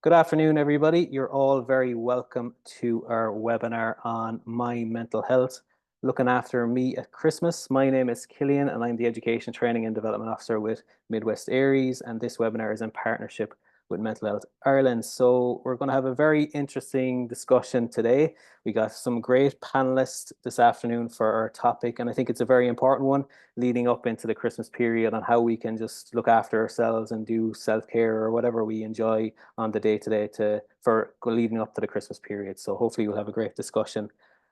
Good afternoon, everybody. You're all very welcome to our webinar on My Mental Health, looking after me at Christmas. My name is Cillian and I'm the Education Training and Development Officer with Midwest ARIES, and this webinar is in partnership with Mental Health Ireland. So we're going to have a very interesting discussion today. We got some great panelists this afternoon for our topic, and I think it's a very important one leading up into the Christmas period on how we can just look after ourselves and do self-care or whatever we enjoy on the day-to-day for leading up to the Christmas period. So hopefully we'll have a great discussion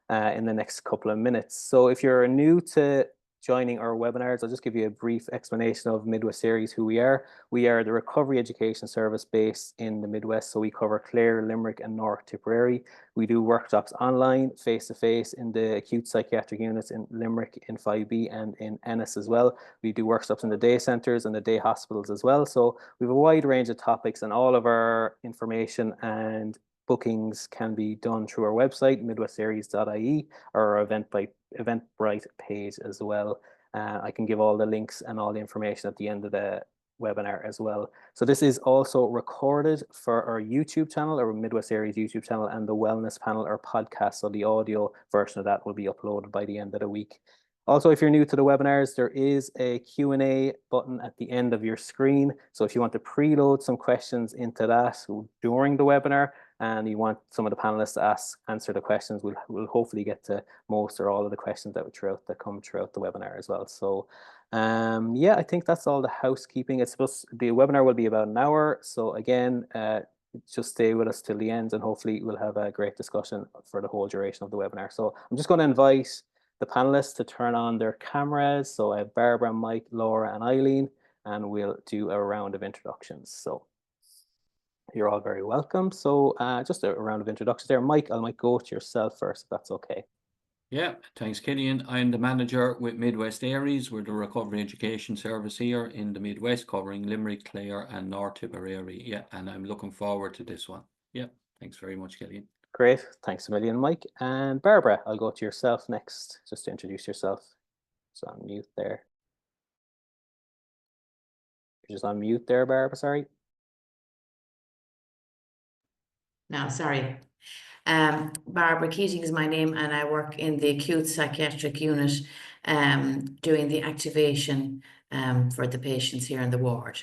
in the next couple of minutes. So if you're new to joining our webinars, I'll just give you a brief explanation of Midwest ARIES, who we are. We are the recovery education service based in the Midwest, so we cover Clare, Limerick and North Tipperary. We do workshops online, face-to-face in the acute psychiatric units in Limerick, in 5B and in Ennis as well. We do workshops in the day centres and the day hospitals as well. So we have a wide range of topics, and all of our information and bookings can be done through our website, midwestaries.ie, or our Eventbrite page as well. I can give all the links and all the information at the end of the webinar as well. So this is also recorded for our YouTube channel, our Midwest ARIES YouTube channel, and the wellness panel or podcast. So the audio version of that will be uploaded by the end of the week. Also, if you're new to the webinars, there is a Q&A button at the end of your screen. So if you want to preload some questions into that during the webinar, and you want some of the panelists to answer the questions, we'll hopefully get to most or all of the questions that come throughout the webinar as well. So yeah, I think that's all the housekeeping. The webinar will be about an hour. So again, just stay with us till the end, and hopefully we'll have a great discussion for the whole duration of the webinar. So I'm just going to invite the panelists to turn on their cameras. So I have Barbara, Mike, Laura, and Eileen, and we'll do a round of introductions. So you're all very welcome. So just a round of introductions there. Mike, I might go to yourself first, if that's okay. Yeah, thanks, Cillian. I'm the manager with Midwest ARIES. We're the recovery education service here in the Midwest, covering Limerick, Clare and North Tipperary. Yeah, and I'm looking forward to this one. Yeah, thanks very much, Cillian. Great, thanks a million, Mike. And Barbara, I'll go to yourself next, just to introduce yourself. Just on mute there. You're just on mute there, Barbara, sorry. No, sorry. Barbara Keating is my name, and I work in the acute psychiatric unit, doing the activation for the patients here in the ward.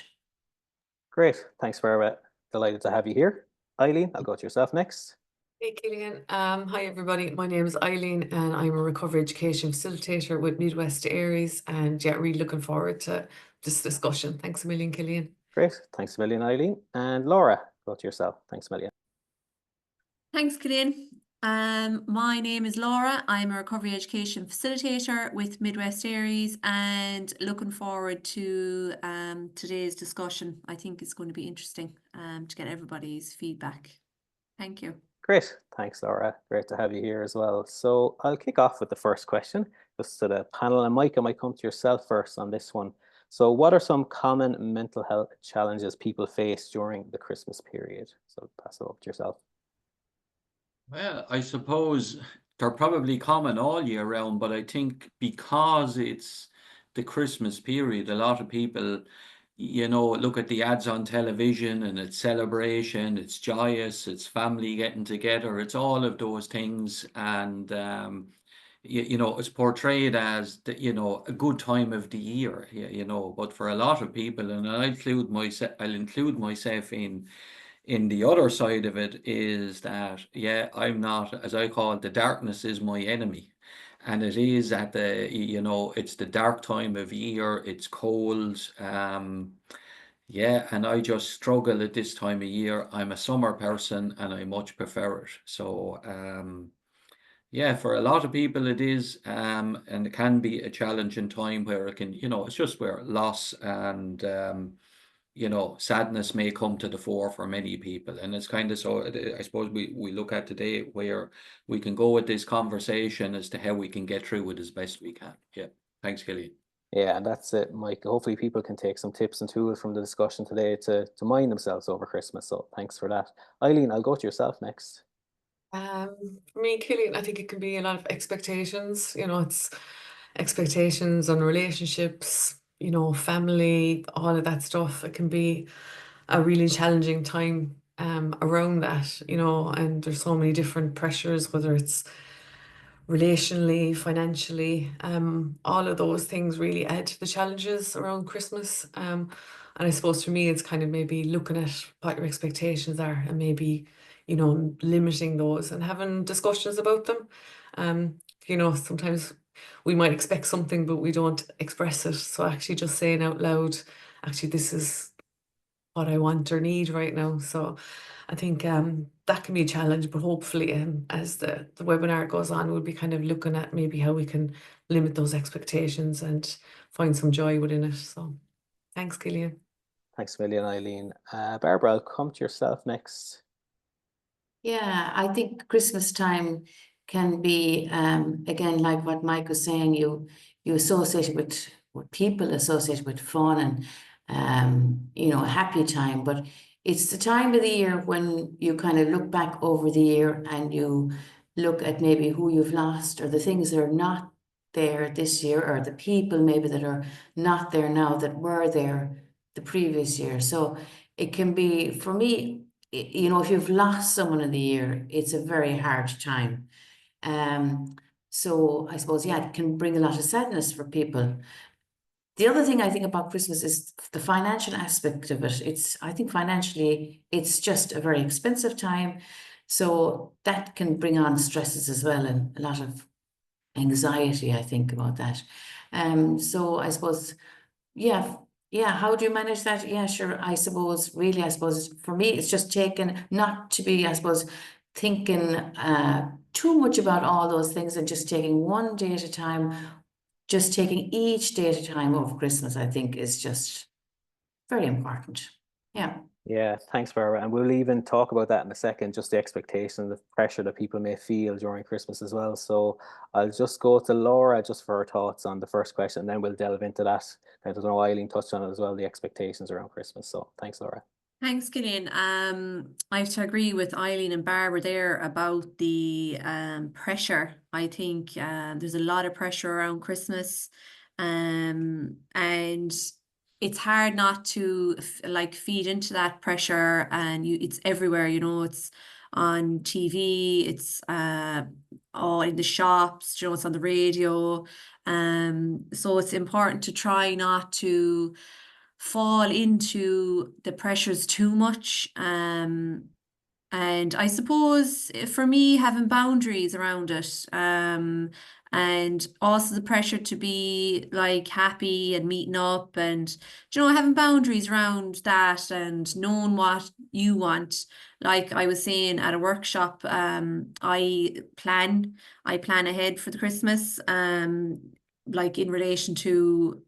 Great, thanks, Barbara. Delighted to have you here. Eileen, I'll go to yourself next. Hey, Cillian. Hi, everybody. My name is Eileen, and I'm a recovery education facilitator with Midwest ARIES, and yeah, really looking forward to this discussion. Thanks a million, Cillian. Great, thanks a million, Eileen. And Laura, go to yourself. Thanks a million. Thanks, Cillian. My name is Laura. I'm a recovery education facilitator with Midwest ARIES, and looking forward to today's discussion. I think it's going to be interesting to get everybody's feedback. Thank you. Great, thanks, Laura. Great to have you here as well. So I'll kick off with the first question, just to the panel. And Mike, I might come to yourself first on this one. So what are some common mental health challenges people face during the Christmas period? So pass it up to yourself. Well, I suppose they're probably common all year round, but I think because it's the Christmas period, a lot of people, look at the ads on television and it's celebration, it's joyous, it's family getting together, it's all of those things. And, it's portrayed as, a good time of the year, but for a lot of people, and I'll include myself in the other side of it, is that, I'm not, as I call it, the darkness is my enemy. And it is at it's the dark time of year, it's cold. And I just struggle at this time of year. I'm a summer person and I much prefer it. So, for a lot of people it is, and it can be a challenging time where it can, it's just where loss and, sadness may come to the fore for many people. And it's kind of, so I suppose we look at today where we can go with this conversation as to how we can get through it as best we can. Yeah, thanks, Cillian. Yeah, that's it, Mike. Hopefully people can take some tips and tools from the discussion today to mind themselves over Christmas. So thanks for that. Eileen, I'll go to yourself next. For me, Cillian, I think it can be a lot of expectations. It's expectations on relationships, family, all of that stuff. It can be a really challenging time around that, you know, and there's so many different pressures, whether it's relationally, financially, all of those things really add to the challenges around Christmas. And I suppose for me, it's kind of maybe looking at what your expectations are and maybe, you know, limiting those and having discussions about them. You know, sometimes we might expect something, but we don't express it. So actually just saying out loud, actually, this is what I want or need right now. So I think that can be a challenge, but hopefully as the webinar goes on, we'll be kind of looking at maybe how we can limit those expectations and find some joy within it. So thanks, Cillian. Thanks a million, Eileen. Barbara, I'll come to yourself next. Yeah, I think Christmas time can be, again, like what Mike was saying, you associate it with people, associated with fun and, you know, a happy time. But it's the time of the year when you kind of look back over the year and you look at maybe who you've lost or the things that are not there this year, or the people maybe that are not there now that were there the previous year. So it can be, for me, you know, if you've lost someone in the year, it's a very hard time. So I suppose, yeah, it can bring a lot of sadness for people. The other thing I think about Christmas is the financial aspect of it. I think financially, it's just a very expensive time. So that can bring on stresses as well, and a lot of anxiety, I think, about that. So I suppose, yeah, how do you manage that? Yeah, sure. I suppose for me, it's just taken not to be, I suppose, thinking too much about all those things and just taking one day at a time, just taking each day at a time over Christmas, I think is just very important. Yeah. Yeah, thanks, Barbara. And we'll even talk about that in a second, just the expectation, the pressure that people may feel during Christmas as well. So I'll just go to Laura just for her thoughts on the first question, and then we'll delve into that. I don't know, Eileen touched on it as well, the expectations around Christmas. So thanks, Laura. Thanks, Cillian. I have to agree with Eileen and Barbara there about the pressure. I think there's a lot of pressure around Christmas, and it's hard not to like feed into that pressure, and it's everywhere, you know, it's on TV, it's all in the shops, you know, it's on the radio. So it's important to try not to fall into the pressures too much. And I suppose for me, having boundaries around it, and also the pressure to be like happy and meeting up, and you know, having boundaries around that and knowing what you want. Like I was saying at a workshop, I plan ahead for the Christmas, like in relation to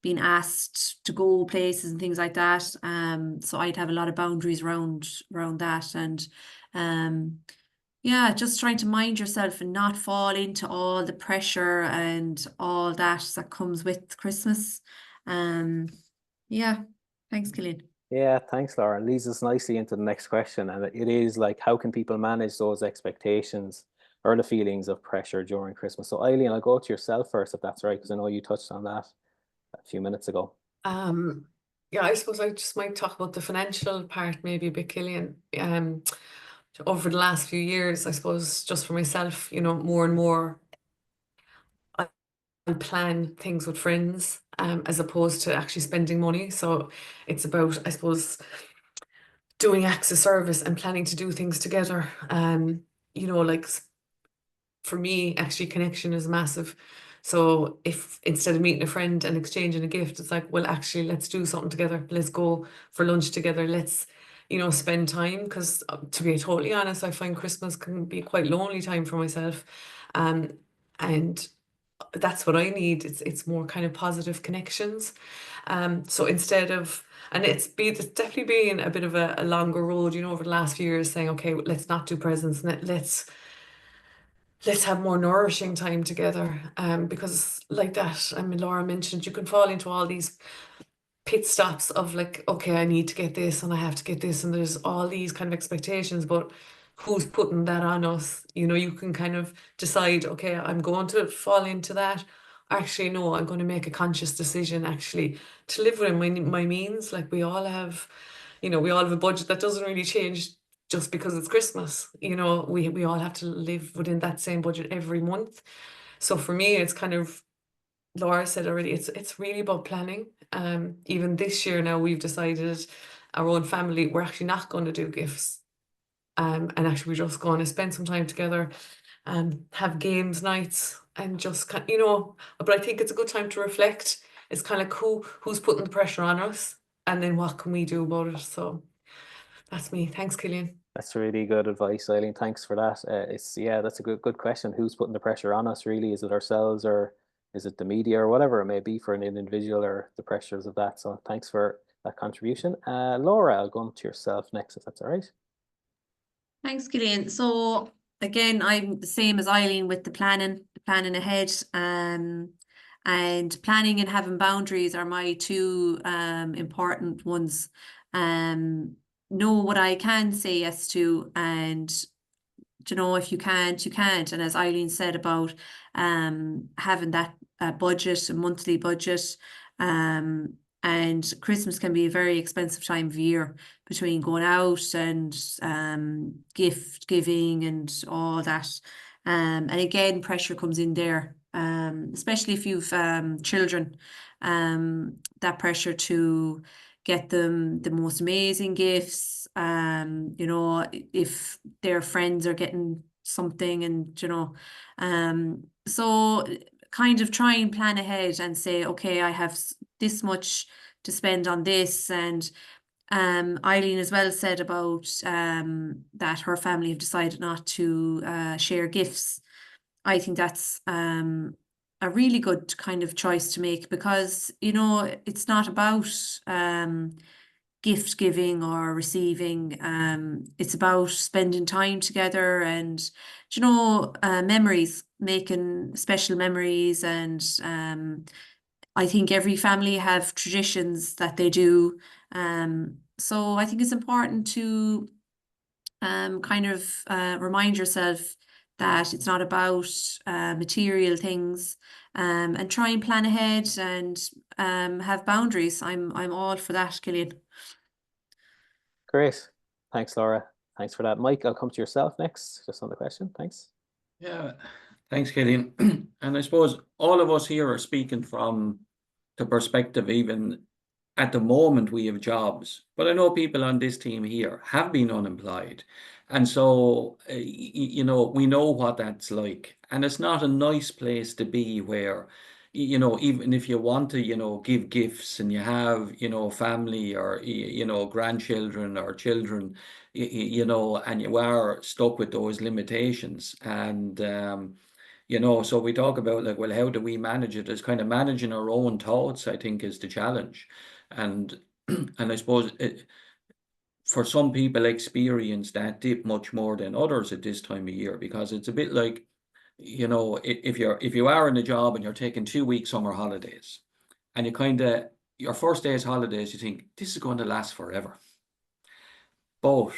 being asked to go places and things like that. So I'd have a lot of boundaries around that, and yeah, just trying to mind yourself and not fall into all the pressure and all that comes with Christmas. Yeah, thanks, Cillian. Yeah, thanks, Laura. It leads us nicely into the next question. And it is like, how can people manage those expectations or the feelings of pressure during Christmas? So Eileen, I'll go to yourself first, if that's right, because I know you touched on that a few minutes ago. Yeah, I suppose I just might talk about the financial part maybe a bit, Cillian. Over the last few years, I suppose just for myself, you know, more and more I plan things with friends as opposed to actually spending money. So it's about, I suppose, doing acts of service and planning to do things together. You know, like for me, actually connection is massive. So if instead of meeting a friend and exchanging a gift, it's like, well, actually, let's do something together. Let's go for lunch together. Let's, you know, spend time. Because to be totally honest, I find Christmas can be quite lonely time for myself. And that's what I need. It's more kind of positive connections. So instead of, and it's definitely been a bit of a longer road, you know, over the last few years, saying, okay, let's not do presents, let's have more nourishing time together. Because like that, I mean, Laura mentioned, you can fall into all these pit stops of like, okay, I need to get this and I have to get this, and there's all these kind of expectations, but who's putting that on us? You know, you can kind of decide, okay, I'm going to fall into that. Actually, no, I'm going to make a conscious decision actually to live within my means. Like we all have, you know, we all have a budget that doesn't really change just because it's Christmas. You know, we all have to live within that same budget every month. So for me, it's kind of, Laura said already, it's really about planning. Even this year now, we've decided our own family, we're actually not going to do gifts. And actually we're just going to spend some time together and have games nights and just, you know, but I think it's a good time to reflect. It's kind of cool who's putting the pressure on us and then what can we do about it. So that's me. Thanks, Cillian. That's really good advice, Eileen. Thanks for that. That's a good question. Who's putting the pressure on us, really? Is it ourselves, or is it the media, or whatever it may be for an individual, or the pressures of that? So thanks for that contribution. Laura, I'll go on to yourself next, if that's all right. Thanks, Cillian. So again, I'm the same as Eileen with the planning ahead. And planning and having boundaries are my two important ones. Know what I can say yes to, and you know, if you can't, you can't. And as Eileen said about having that budget, a monthly budget, and Christmas can be a very expensive time of year between going out and gift giving and all that. And again, pressure comes in there, especially if you've children, that pressure to get them the most amazing gifts. You know, if their friends are getting something, and you know, so kind of try and plan ahead and say, okay, I have this much to spend on this. And Eileen as well said about that her family have decided not to share gifts. I think that's a really good kind of choice to make, because you know, it's not about gift giving or receiving. It's about spending time together and, you know, memories, making special memories. And I think every family have traditions that they do. So I think it's important to kind of remind yourself that it's not about material things, and try and plan ahead and have boundaries. I'm all for that, Cillian. Great. Thanks, Laura. Thanks for that. Mike, I'll come to yourself next, just on the question. Thanks. Yeah, thanks, Keating. And I suppose all of us here are speaking from the perspective, even at the moment we have jobs, but I know people on this team here have been unemployed. And so, you know, we know what that's like. And it's not a nice place to be where, you know, even if you want to, you know, give gifts and you have, you know, family or, you know, grandchildren or children, you know, and you are stuck with those limitations. And, you know, so we talk about like, well, how do we manage it? As kind of managing our own thoughts, I think, is the challenge. And I suppose for some people experience that dip much more than others at this time of year, because it's a bit like, you know, if you are in a job and you're taking 2 week summer holidays, and you kind of, your first day's holidays, you think this is going to last forever. But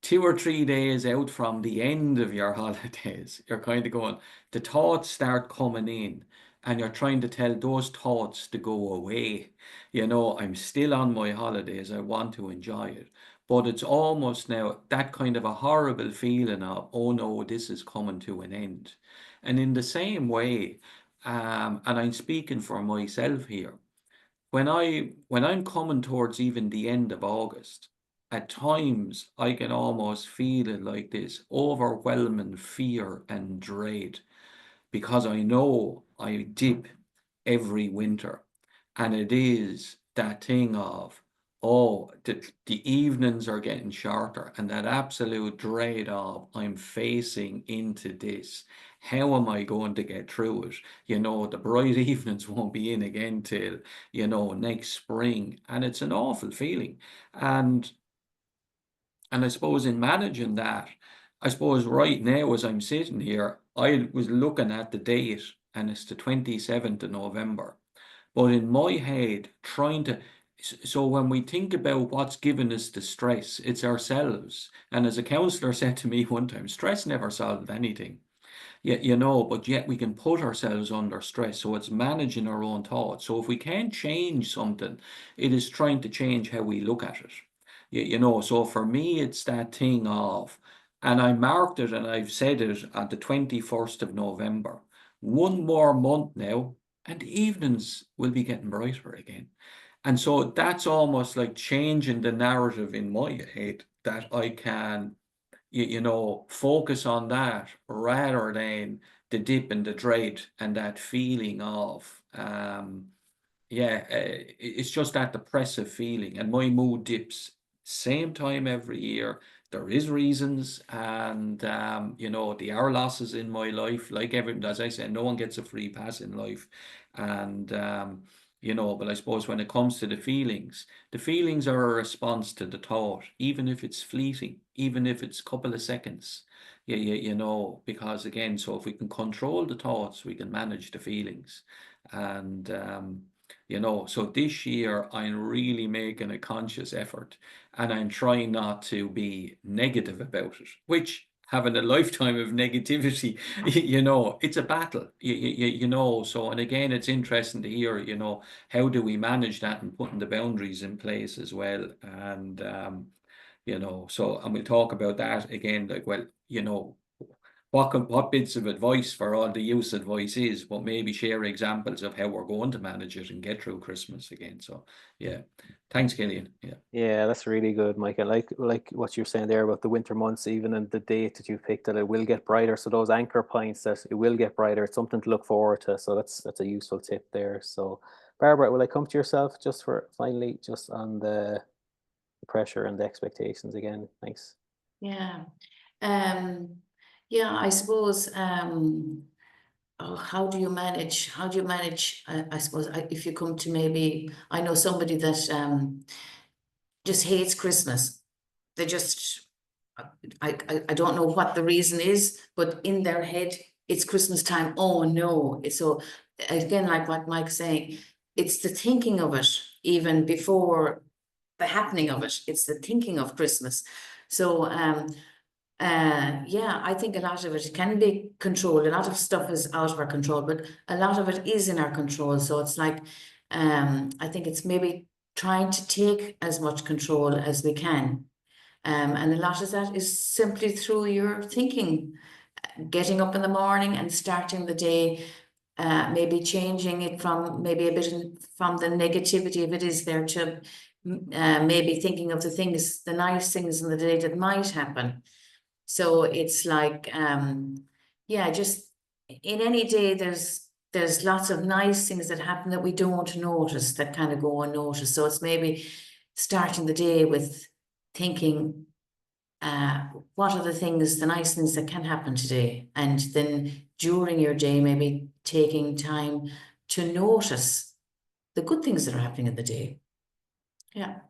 2 or 3 days out from the end of your holidays, you're kind of going, the thoughts start coming in, and you're trying to tell those thoughts to go away. You know, I'm still on my holidays, I want to enjoy it. But it's almost now that kind of a horrible feeling of, oh no, this is coming to an end. And in the same way, and I'm speaking for myself here, when I'm coming towards even the end of August, at times I can almost feel it like this overwhelming fear and dread, because I know I dip every winter, and it is that thing of, oh, the evenings are getting shorter, and that absolute dread of, I'm facing into this. How am I going to get through it? You know, the bright evenings won't be in again till, you know, next spring. And it's an awful feeling. And I suppose in managing that, I suppose right now as I'm sitting here, I was looking at the date and it's the 27th of November. But in my head, trying to, so when we think about what's given us the stress, it's ourselves. And as a counsellor said to me one time, stress never solved anything. Yet, you know, but yet we can put ourselves under stress. So it's managing our own thoughts. So if we can't change something, it is trying to change how we look at it. You know, so for me, it's that thing of, and I marked it and I've said it at the 21st of November, one more month now, and evenings will be getting brighter again. And so that's almost like changing the narrative in my head that I can, you know, focus on that rather than the dip and the dread and that feeling of, it's just that depressive feeling, and my mood dips same time every year. There is reasons, and you know, there are losses in my life, like everything. As I said, no one gets a free pass in life, and you know, but I suppose when it comes to the feelings are a response to the thought, even if it's fleeting, even if it's a couple of seconds. You know, because again, so if we can control the thoughts, we can manage the feelings, and you know, so this year I'm really making a conscious effort, and I'm trying not to be negative about it, which having a lifetime of negativity, you know, it's a battle, you know. So, and again, it's interesting to hear, you know, how do we manage that and putting the boundaries in place as well. And, you know, so, and we'll talk about that again, like, well, you know, what bits of advice for all the use advice is, but maybe share examples of how we're going to manage it and get through Christmas again. So yeah, thanks, Cillian. Yeah, that's really good, Mike. I like what you're saying there about the winter months, even and the date that you picked, that it will get brighter. So those anchor points that it will get brighter, it's something to look forward to. So that's a useful tip there. So Barbara, will I come to yourself just for finally just on the pressure and the expectations again? Thanks. Yeah. Yeah, I suppose, how do you manage, I suppose, if you come to maybe, I know somebody that just hates Christmas. They just, I don't know what the reason is, but in their head, it's Christmas time. Oh no. So again, like what Mike's saying, it's the thinking of it, even before the happening of it. It's the thinking of Christmas. So yeah, I think a lot of it can be controlled. A lot of stuff is out of our control, but a lot of it is in our control. So it's like, I think it's maybe trying to take as much control as we can. And a lot of that is simply through your thinking, getting up in the morning and starting the day, maybe changing it from maybe a bit from the negativity, if it is there, to maybe thinking of the things, the nice things in the day that might happen. So it's like, yeah, just in any day, there's lots of nice things that happen that we don't notice, that kind of go unnoticed. So it's maybe starting the day with thinking, what are the things, the nice things that can happen today? And then during your day, maybe taking time to notice the good things that are happening in the day. Yeah.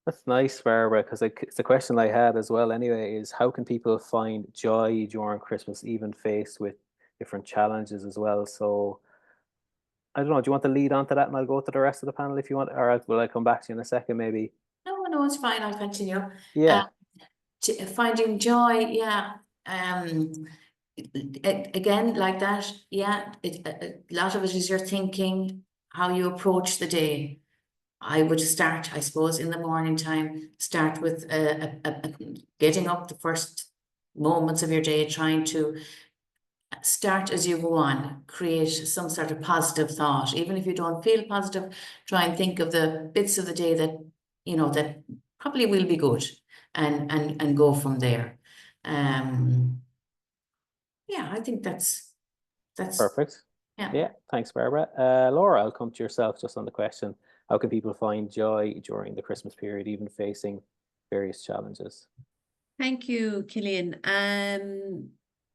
That's nice, Barbara, because it's a question I had as well anyway, is how can people find joy during Christmas, even faced with different challenges as well? So I don't know, do you want to lead on to that and I'll go to the rest of the panel if you want, or will I come back to you in a second maybe? No, it's fine. I'll continue. Yeah. Finding joy, yeah. Again, like that, yeah. A lot of it is your thinking, how you approach the day. I would start, I suppose, in the morning time, start with getting up the first moments of your day, trying to start as you go on, create some sort of positive thought. Even if you don't feel positive, try and think of the bits of the day that, you know, that probably will be good, and go from there. Yeah, I think that's Perfect. Yeah, thanks, Barbara. Laura, I'll come to yourself just on the question. How can people find joy during the Christmas period, even facing various challenges? Thank you, Cillian.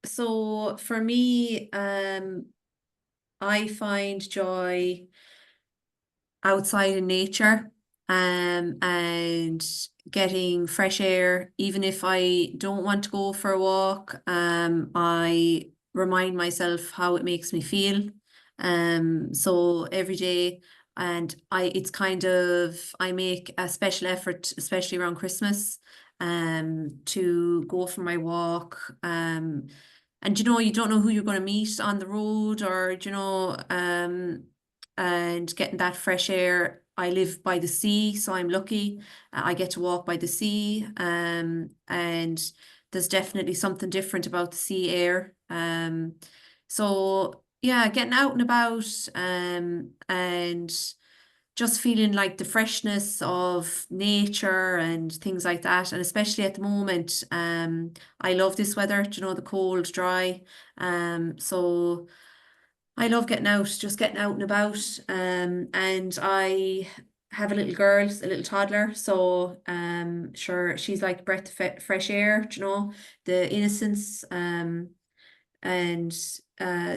So for me, I find joy outside in nature, and getting fresh air. Even if I don't want to go for a walk, I remind myself how it makes me feel. So every day, and it's kind of, I make a special effort, especially around Christmas, to go for my walk. And you know, you don't know who you're going to meet on the road, or you know, and getting that fresh air I live by the sea, so I'm lucky. I get to walk by the sea, and there's definitely something different about the sea air. So yeah, getting out and about, and just feeling like the freshness of nature and things like that. And especially at the moment, I love this weather, you know, the cold, dry. So I love getting out, just getting out and about. And I have a little girl, a little toddler. So sure, she's like breath of fresh air, you know, the innocence. And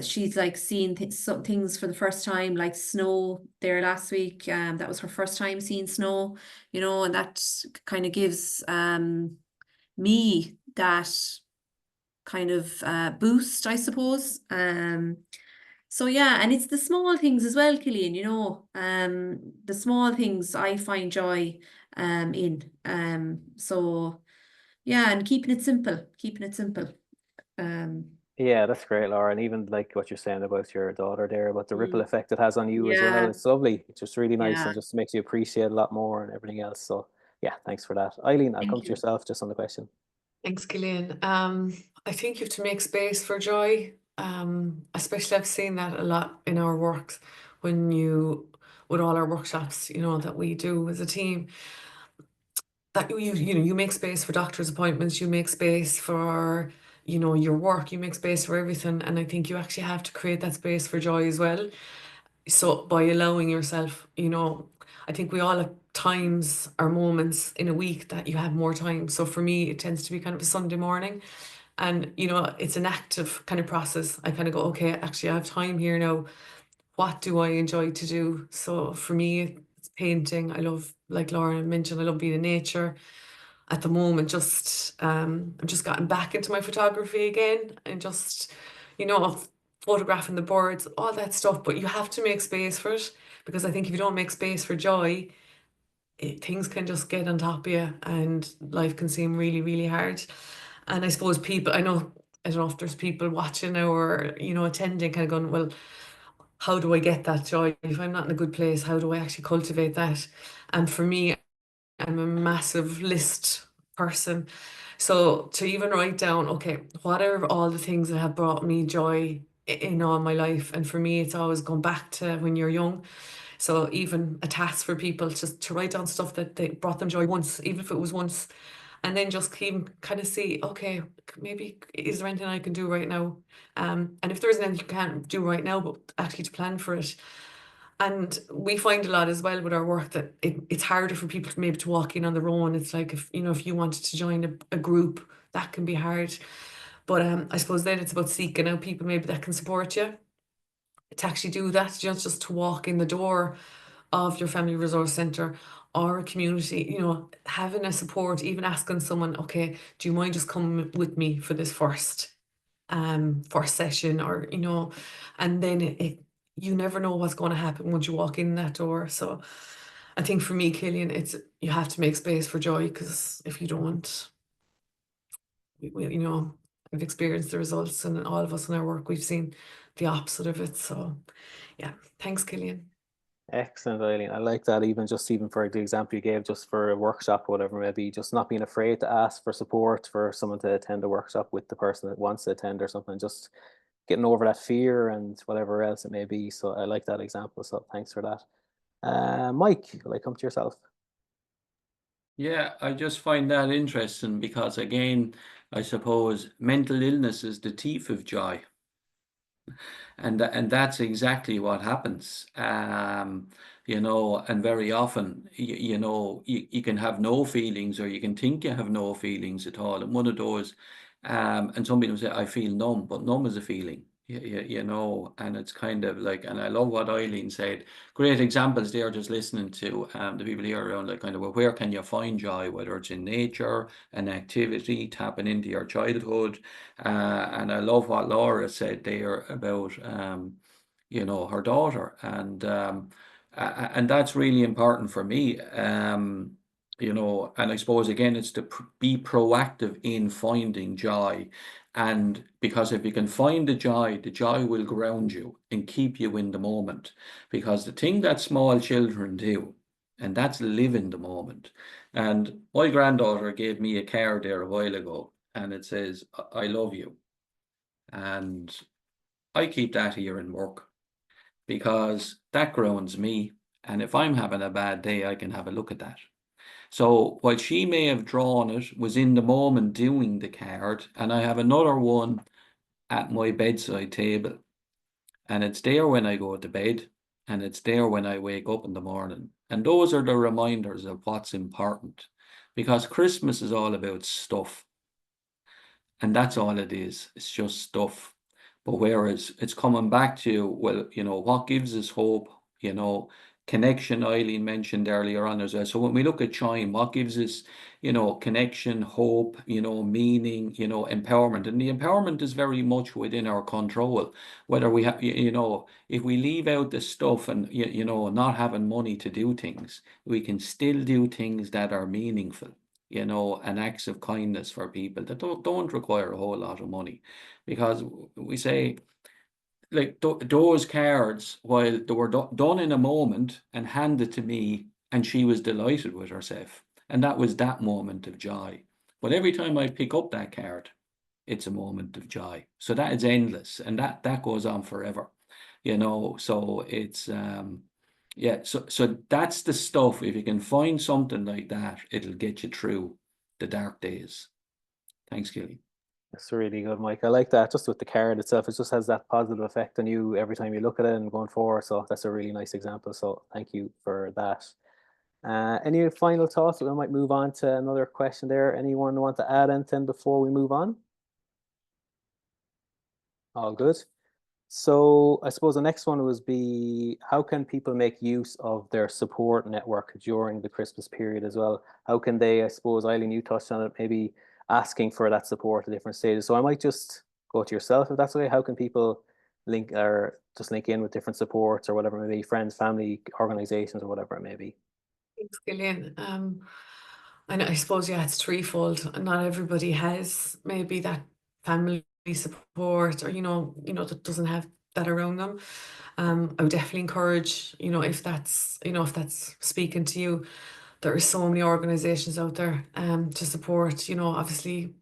she's like seeing some things for the first time, like snow there last week. That was her first time seeing snow, you know, and that kind of gives me that kind of boost, I suppose. So yeah, and it's the small things as well, Cillian, you know, the small things I find joy in. So yeah, and keeping it simple, keeping it simple. Yeah, that's great, Laura. And even like what you're saying about your daughter there, about the ripple Mm. effect it has on you as well. Yeah, It's lovely. It's just really nice yeah. and just makes you appreciate a lot more and everything else. So yeah, thanks for that. Eileen, I'll Thank come to you. yourself just on the question. Thanks, Cillian. I think you have to make space for joy. Especially I've seen that a lot in our work with all our workshops, you know, that we do as a team. That you make space for doctor's appointments, you make space for, you know, your work, you make space for everything. And I think you actually have to create that space for joy as well. So by allowing yourself, you know, I think we all have times or moments in a week that you have more time. So for me, it tends to be kind of a Sunday morning. And, you know, it's an active kind of process. I kind of go, okay, actually, I have time here now. What do I enjoy to do? So for me, it's painting. I love, like Laura mentioned, I love being in nature. At the moment, I'm just gotten back into my photography again and just, you know, photographing the birds, all that stuff. But you have to make space for it, because I think if you don't make space for joy, things can just get on top of you and life can seem really, really hard. And I suppose I don't know if there's people watching or, you know, attending, kind of going, well, how do I get that joy? If I'm not in a good place, how do I actually cultivate that? And for me, I'm a massive list person. So to even write down, okay, what are all the things that have brought me joy in all my life? And for me, it's always gone back to when you're young. So even a task for people just to write down stuff that they brought them joy once, even if it was once, and then just keep kind of see, okay, maybe is there anything I can do right now? And if there isn't anything you can't do right now, but actually to plan for it. And we find a lot as well with our work that it's harder for people to maybe to walk in on their own. It's like if you wanted to join a group, that can be hard. But I suppose then it's about seeking out people maybe that can support you to actually do that, just to walk in the door of your family resource centre or a community, you know, having a support, even asking someone, okay, do you mind just coming with me for this first session, or, you know, and then you never know what's going to happen once you walk in that door. So I think for me, Cillian, you have to make space for joy, because if you don't, you know, I've experienced the results, and all of us in our work, we've seen the opposite of it. So yeah, thanks, Cillian. Excellent, Eileen. I like that. Even for the example you gave, just for a workshop or whatever, maybe just not being afraid to ask for support for someone to attend a workshop with the person that wants to attend or something, just getting over that fear and whatever else it may be. So I like that example. So thanks for that. Mike, will I come to yourself? Yeah, I just find that interesting because, again, I suppose mental illness is the thief of joy. And that's exactly what happens. You know, and very often, you know, you can have no feelings, or you can think you have no feelings at all. And one of those, and some people say, I feel numb, but numb is a feeling. You know, and it's kind of like, and I love what Eileen said. Great examples there, just listening to the people here around, like kind of, well, where can you find joy, whether it's in nature, an activity, tapping into your childhood. And I love what Laura said there about, you know, her daughter. And that's really important for me. You know, and I suppose, again, it's to be proactive in finding joy. And because if you can find the joy will ground you and keep you in the moment. Because the thing that small children do And that's living the moment. And my granddaughter gave me a card there a while ago, and it says, I love you. And I keep that here in work because that grounds me. And if I'm having a bad day, I can have a look at that. So while she may have drawn it, was in the moment doing the card, and I have another one at my bedside table. And it's there when I go to bed, and it's there when I wake up in the morning. And those are the reminders of what's important, because Christmas is all about stuff. And that's all it is. It's just stuff. But whereas it's coming back to, well, you know, what gives us hope, you know, connection, Eileen mentioned earlier on as well. So when we look at Chime, what gives us, you know, connection, hope, you know, meaning, you know, empowerment. And the empowerment is very much within our control. Whether we have, you know, if we leave out the stuff and, you know, not having money to do things, we can still do things that are meaningful, you know, and acts of kindness for people that don't require a whole lot of money. Because we say, like, those cards, while they were done in a moment and handed to me, and she was delighted with herself. And that was that moment of joy. But every time I pick up that card, it's a moment of joy. So that is endless, and that goes on forever, you know. So it's yeah, so that's the stuff. If you can find something like that, it'll get you through the dark days. Thanks, Cillian. That's really good, Mike. I like that. Just with the card itself, it just has that positive effect on you every time you look at it and going forward. So that's a really nice example. So thank you for that. Any final thoughts? We might move on to another question there. Anyone want to add anything before we move on? All good. So I suppose the next one would be, how can people make use of their support network during the Christmas period as well? How can they, I suppose, Eileen, you touched on it, maybe asking for that support at different stages. So I might just go to yourself if that's okay. How can people link or just link in with different supports or whatever, maybe friends, family, organizations, or whatever it may be? Thanks, Cillian. And I suppose, yeah, it's threefold. Not everybody has maybe that family support, or, you know, that doesn't have that around them. I would definitely encourage, if that's speaking to you, there are so many organizations out there to support, obviously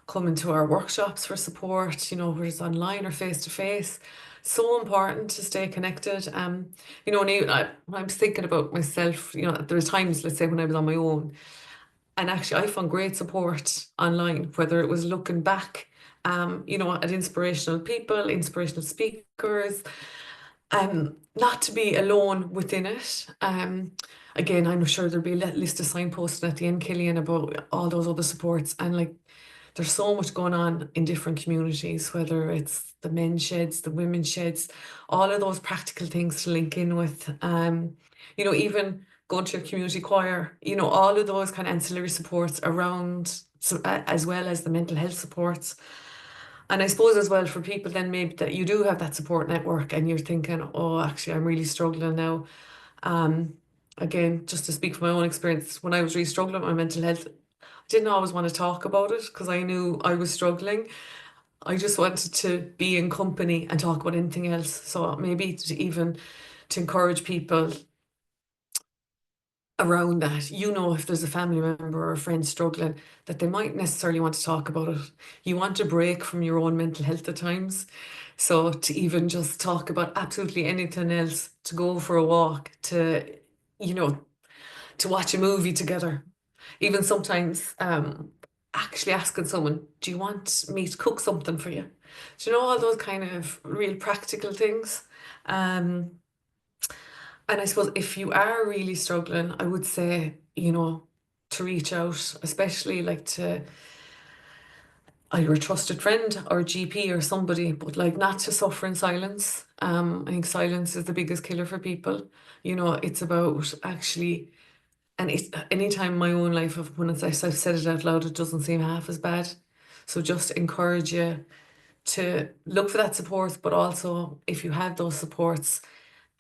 coming to our workshops for support, whether it's online or face to face. So important to stay connected. And when I'm thinking about myself, there's times, let's say, when I was on my own, and actually I found great support online, whether it was looking back, at inspirational people, inspirational speakers, not to be alone within it. Again, I'm sure there'll be a list of signposts at the end, Cillian, about all those other supports. And like, there's so much going on in different communities, whether it's the men's sheds, the women's sheds, all of those practical things to link in with. Even going to your community choir, all of those kind of ancillary supports around, so as well as the mental health supports. And I suppose as well, for people then maybe that you do have that support network and you're thinking, oh, actually, I'm really struggling now. Again, just to speak from my own experience, when I was really struggling with my mental health, I didn't always want to talk about it because I knew I was struggling. I just wanted to be in company and talk about anything else. So maybe to encourage people around that, if there's a family member or a friend struggling, that they might necessarily want to talk about it. You want to break from your own mental health at times. So to even just talk about absolutely anything else, to go for a walk, to watch a movie together. Even sometimes actually asking someone, do you want me to cook something for you? Do you know, all those kind of real practical things? And I suppose if you are really struggling, I would say, to reach out, especially like to either a trusted friend or a GP or somebody, but like not to suffer in silence. I think silence is the biggest killer for people. It's about actually, and it's anytime in my own life of when I've said it out loud, it doesn't seem half as bad. So just encourage you to look for that support, but also if you have those supports,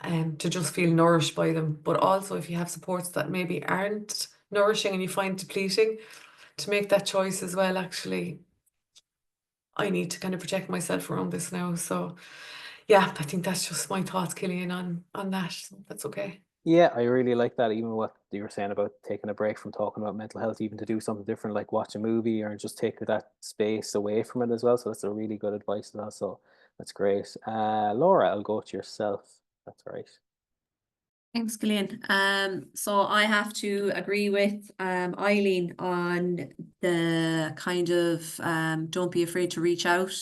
to just feel nourished by them. But also if you have supports that maybe aren't nourishing and you find depleting, to make that choice as well. Actually, I need to kind of protect myself around this now. So yeah, I think that's just my thoughts, Cillian, on that. So that's okay. Yeah, I really like that. Even what you were saying about taking a break from talking about mental health, even to do something different, like watch a movie or just take that space away from it as well. So that's a really good advice as well. So that's great. Laura, I'll go to yourself. That's right. Thanks, Cillian. So I have to agree with Eileen on the kind of don't be afraid to reach out.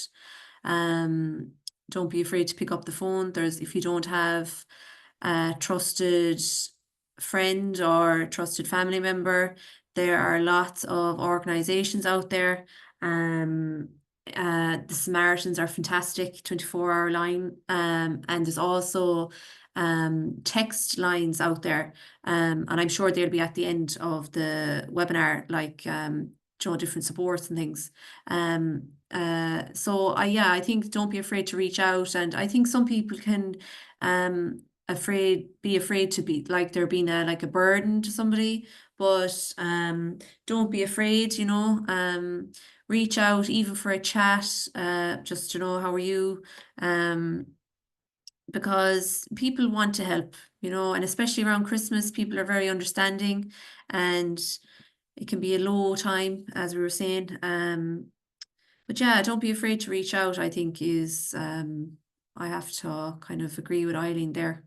Don't be afraid to pick up the phone. If you don't have a trusted friend or trusted family member, there are lots of organizations out there. The Samaritans are fantastic, 24-hour line. And there's also text lines out there, and I'm sure they'll be at the end of the webinar, like different supports and things. So I think don't be afraid to reach out, and I think some people can be afraid to be like they're being like a burden to somebody, but don't be afraid, reach out even for a chat, just to know how are you, because people want to help, and especially around Christmas, people are very understanding, and it can be a low time, as we were saying. But yeah, don't be afraid to reach out, I think is, I have to kind of agree with Eileen there.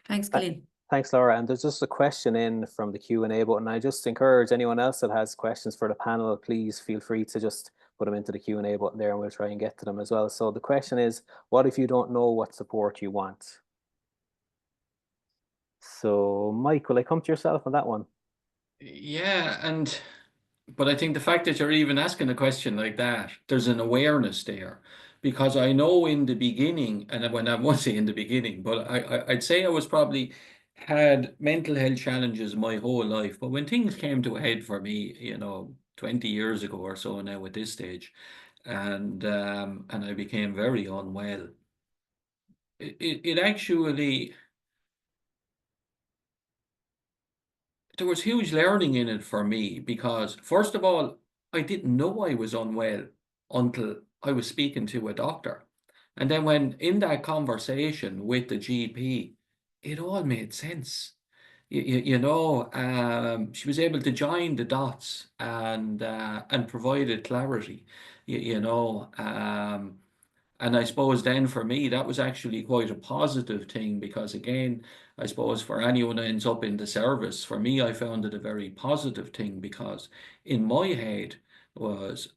Thanks, Cillian. Thanks, Laura. And there's just a question in from the Q&A button. I just encourage anyone else that has questions for the panel, please feel free to just put them into the Q&A button there, and we'll try and get to them as well. So the question is, what if you don't know what support you want? So Mike, will I come to yourself on that one? Yeah, but I think the fact that you're even asking a question like that, there's an awareness there. Because I know in the beginning, and when I won't say in the beginning, but I'd say I was probably had mental health challenges my whole life. But when things came to a head for me, 20 years ago or so now at this stage, and I became very unwell, it actually, there was huge learning in it for me, because first of all, I didn't know I was unwell until I was speaking to a doctor. And then when in that conversation with the GP, it all made sense. She was able to join the dots and provided clarity, and I suppose then for me, that was actually quite a positive thing, because again, I suppose for anyone who ends up in the service, for me, I found it a very positive thing, because in my head was,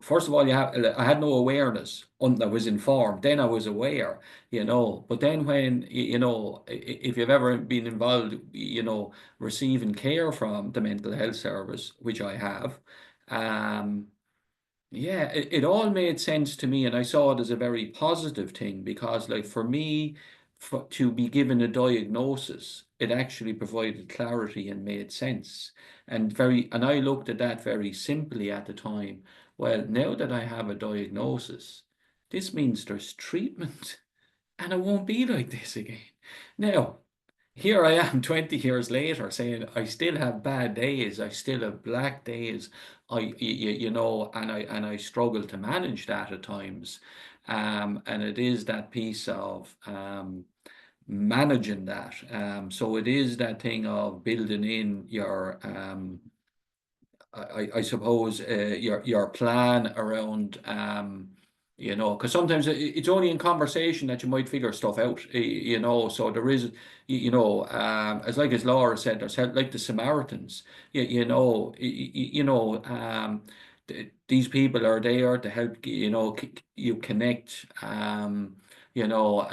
first of all, I had no awareness until I was informed, then I was aware, but then when, if you've ever been involved, receiving care from the mental health service, which I have, yeah, it all made sense to me, and I saw it as a very positive thing, because, like, for me, to be given a diagnosis, it actually provided clarity and made sense, and I looked at that very simply at the time. Well, now that I have a diagnosis, this means there's treatment, and I won't be like this again. Now, here I am 20 years later saying I still have bad days, I still have black days, and I struggle to manage that at times. And it is that piece of managing that. So it is that thing of building in your I suppose your plan around because sometimes it's only in conversation that you might figure stuff out, so there is, as Laura said, there's help, like the Samaritans, these people are there to help, you connect, and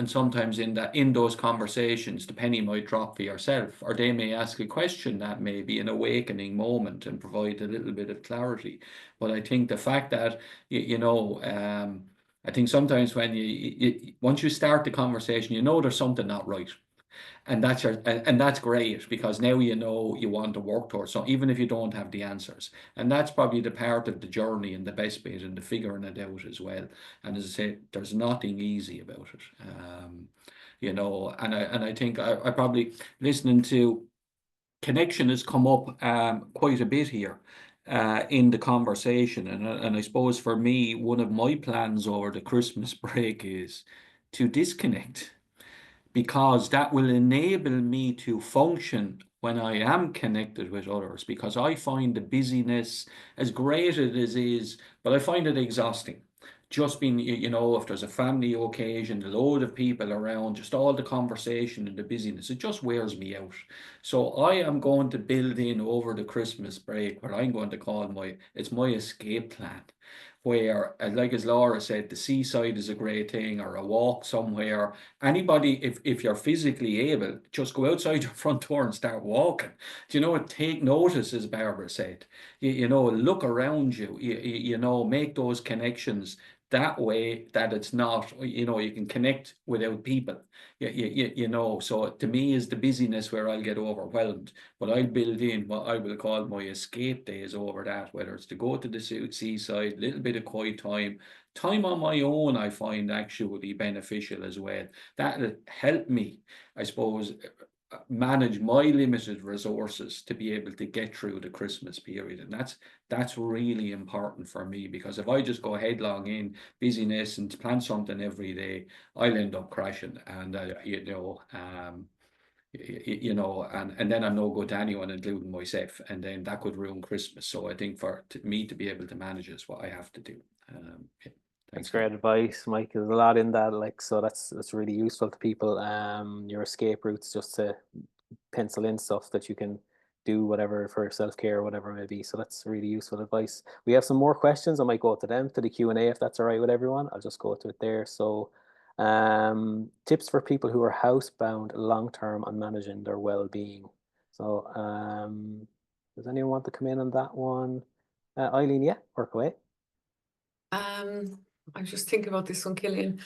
sometimes in those conversations, the penny might drop for yourself, or they may ask a question that may be an awakening moment and provide a little bit of clarity. But I think the fact that, I think sometimes when once you start the conversation, there's something not right. And that's great, because now you want to work towards, so even if you don't have the answers, and that's probably the part of the journey and the best bit, and the figuring it out as well. And as I say, there's nothing easy about it, and I think I probably, listening to connection, has come up quite a bit here in the conversation, and I suppose for me, one of my plans over the Christmas break is to disconnect. because that will enable me to function when I am connected with others, because I find the busyness, as great as it is, but I find it exhausting. Just being, you know, if there's a family occasion, a load of people around, just all the conversation and the busyness, it just wears me out. So I am going to build in over the Christmas break what I'm going to call it's my escape plan, where, like as Laura said, the seaside is a great thing, or a walk somewhere. Anybody, if you're physically able, just go outside your front door and start walking. Do you know what? Take notice, as Barbara said. You know, look around you. You know, make those connections. That way, that it's not, you know, you can connect without people. You know, so to me is the busyness where I'll get overwhelmed, but I'll build in what I will call my escape days over that, whether it's to go to the seaside, little bit of quiet time on my own. I find actually beneficial as well. That'll help me, I suppose, manage my limited resources to be able to get through the Christmas period. And that's really important for me, because if I just go headlong in busyness and plan something every day, I'll end up crashing. And you know, and then I'm no good to anyone, including myself, and then that could ruin Christmas. So I think for me to be able to manage is what I have to do. Yeah. That's great advice, Mike. There's a lot in that, like, so that's really useful to people. Your escape routes, just to pencil in stuff that you can do, whatever, for self-care or whatever it may be. So that's really useful advice. We have some more questions. I might go to them, to the Q&A, if that's all right with everyone. I'll just go to it there. So tips for people who are housebound long-term on managing their well-being. So does anyone want to come in on that one? Eileen, yeah, work away. I'm just thinking about this one, Cillian.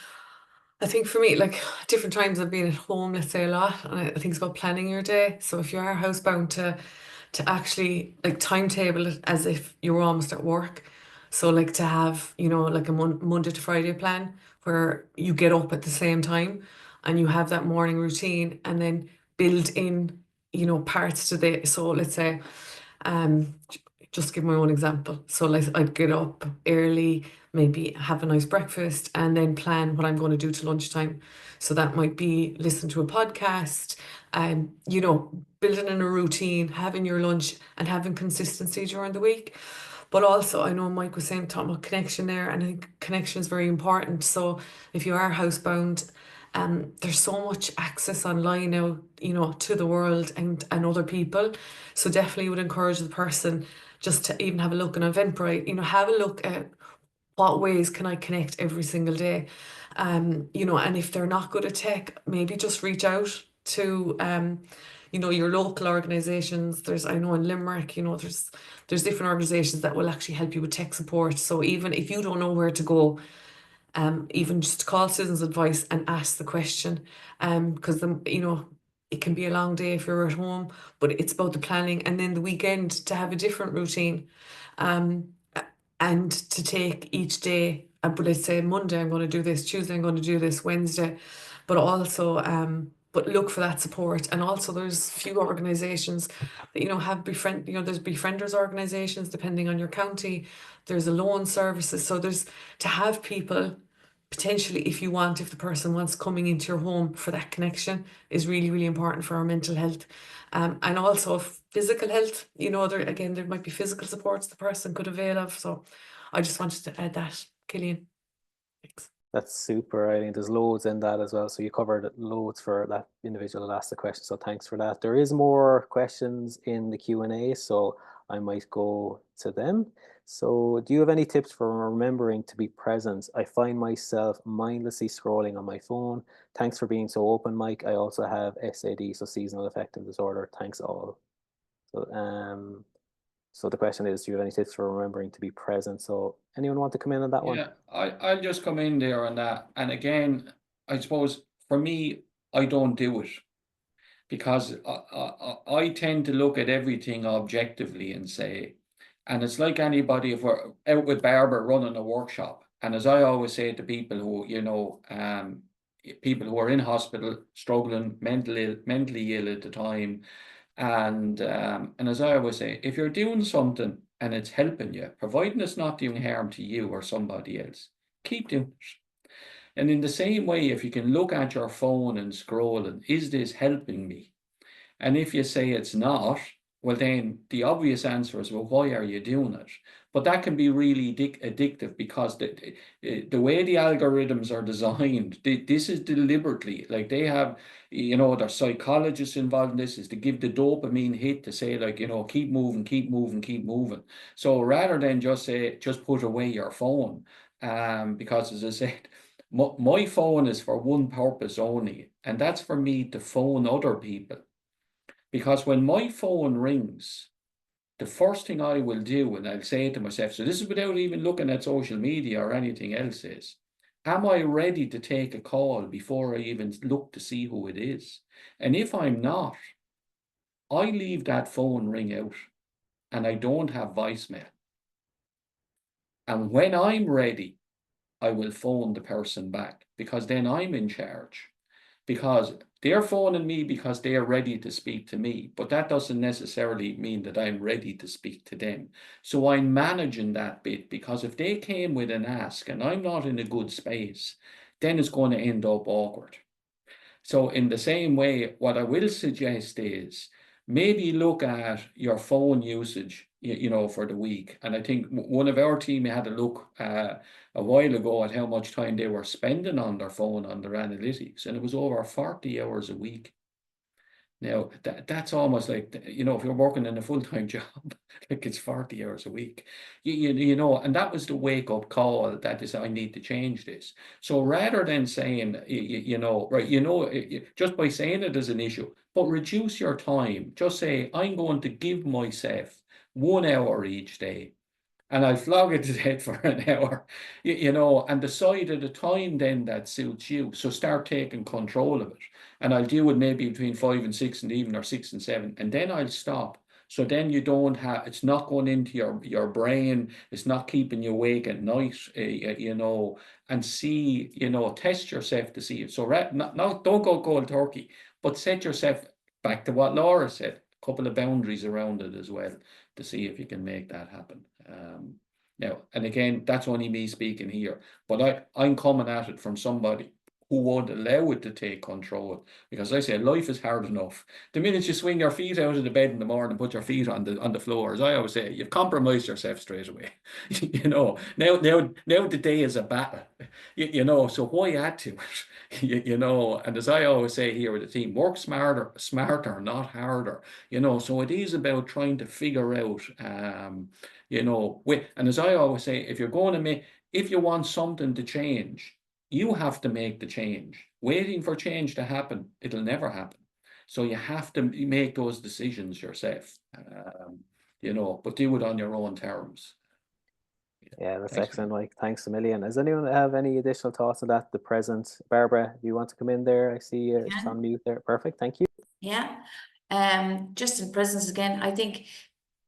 I think for me, like, different times I've been at home, let's say, a lot, and I think it's about planning your day. So if you are housebound, to actually like timetable it as if you're almost at work. So like to have, you know, like a Monday to Friday plan where you get up at the same time and you have that morning routine, and then build in, you know, parts to the, so let's say, just give my own example. So like I'd get up early, maybe have a nice breakfast, and then plan what I'm going to do to lunchtime. So that might be listen to a podcast, you know, building in a routine, having your lunch, and having consistency during the week. But also, I know Mike was saying, talking about connection there, and I think connection is very important. So if you are housebound, there's so much access online now, you know, to the world and other people. So definitely would encourage the person just to even have a look on Eventbrite, you know, have a look at what ways can I connect every single day. You know, and if they're not good at tech, maybe just reach out to you know, your local organizations. I know in Limerick, you know, there's different organizations that will actually help you with tech support. So even if you don't know where to go, even just call Citizens Advice and ask the question, because you know, it can be a long day if you're at home, but it's about the planning, and then the weekend to have a different routine, and to take each day. But let's say Monday I'm going to do this, Tuesday I'm going to do this, Wednesday, but also but look for that support. And also there's few organizations that, you know, have befriend, you know, there's befrienders organizations depending on your county. There's a loan services. So there's to have people potentially, if the person wants coming into your home for that connection, is really, really important for our mental health. And also physical health, you know, there might be physical supports the person could avail of. So I just wanted to add that, Cillian. Thanks. That's super. I think there's loads in that as well. So you covered loads for that individual that asked the question. So thanks for that. There is more questions in the Q&A, so I might go to them. So do you have any tips for remembering to be present? I find myself mindlessly scrolling on my phone. Thanks for being so open, Mike. I also have SAD, so seasonal affective disorder. Thanks all. So the question is, do you have any tips for remembering to be present? So anyone want to come in on that one? Yeah, I'll just come in there on that. And again, I suppose for me, I don't do it, because I tend to look at everything objectively and say, and it's like anybody, if we're out with Barbara running a workshop, and as I always say to people who, you know, people who are in hospital, struggling, mentally ill at the time, and as I always say, if you're doing something and it's helping you, providing it's not doing harm to you or somebody else, keep doing it. And in the same way, if you can look at your phone and scrolling, is this helping me? And if you say it's not, well, then the obvious answer is, well, why are you doing it? But that can be really addictive, because the way the algorithms are designed, this is deliberately, like, they have, you know, there's psychologists involved in this, is to give the dopamine hit, to say, like, you know, keep moving, keep moving, keep moving. So rather than just say, just put away your phone, because as I said, my phone is for one purpose only, and that's for me to phone other people. Because when my phone rings, the first thing I will do, and I'll say to myself, so this is without even looking at social media or anything else, is, am I ready to take a call before I even look to see who it is? And if I'm not, I leave that phone ring out and I don't have voicemail. And when I'm ready, I will phone the person back, because then I'm in charge. Because they're phoning me because they're ready to speak to me, but that doesn't necessarily mean that I'm ready to speak to them. So I'm managing that bit, because if they came with an ask and I'm not in a good space, then it's going to end up awkward. So in the same way, what I will suggest is maybe look at your phone usage, you know, for the week. And I think one of our team had a look a while ago at how much time they were spending on their phone, on their analytics, and it was over 40 hours a week. Now, that's almost like, you know, if you're working in a full-time job, like, it's 40 hours a week, you know, and that was the wake-up call, that is, I need to change this. So rather than saying, you know, right, you know, just by saying it as an issue, but reduce your time. Just say, I'm going to give myself 1 hour each day, and I'll flog it to death for an hour, you know, and decide at a time then that suits you. So start taking control of it. And I'll do it maybe between 5 and 6 in the evening, or 6 and 7, and then I'll stop. So then you don't have, it's not going into your brain, it's not keeping you awake at night, you know, and see, you know, test yourself to see it. So don't go cold turkey, but set yourself, back to what Laura said, a couple of boundaries around it as well, to see if you can make that happen. Now, and again, that's only me speaking here, but I'm coming at it from somebody who won't allow it to take control, because I say life is hard enough. The minute you swing your feet out of the bed in the morning, put your feet on the floor, as I always say, you've compromised yourself straight away. You know, now the day is a battle. You know, so why add to it? You know, and as I always say here with the team, work smarter, not harder. You know, so it is about trying to figure out, you know, and as I always say, if you're going to make, if you want something to change, you have to make the change. Waiting for change to happen, it'll never happen. So you have to make those decisions yourself, you know, but do it on your own terms. Yeah, that's Thanks, excellent, Mike. Thanks a million. Does anyone have any additional thoughts on that? The present, Barbara, do you want to come in there? I see you just on mute there. Perfect, thank you. Yeah, just in presence again, I think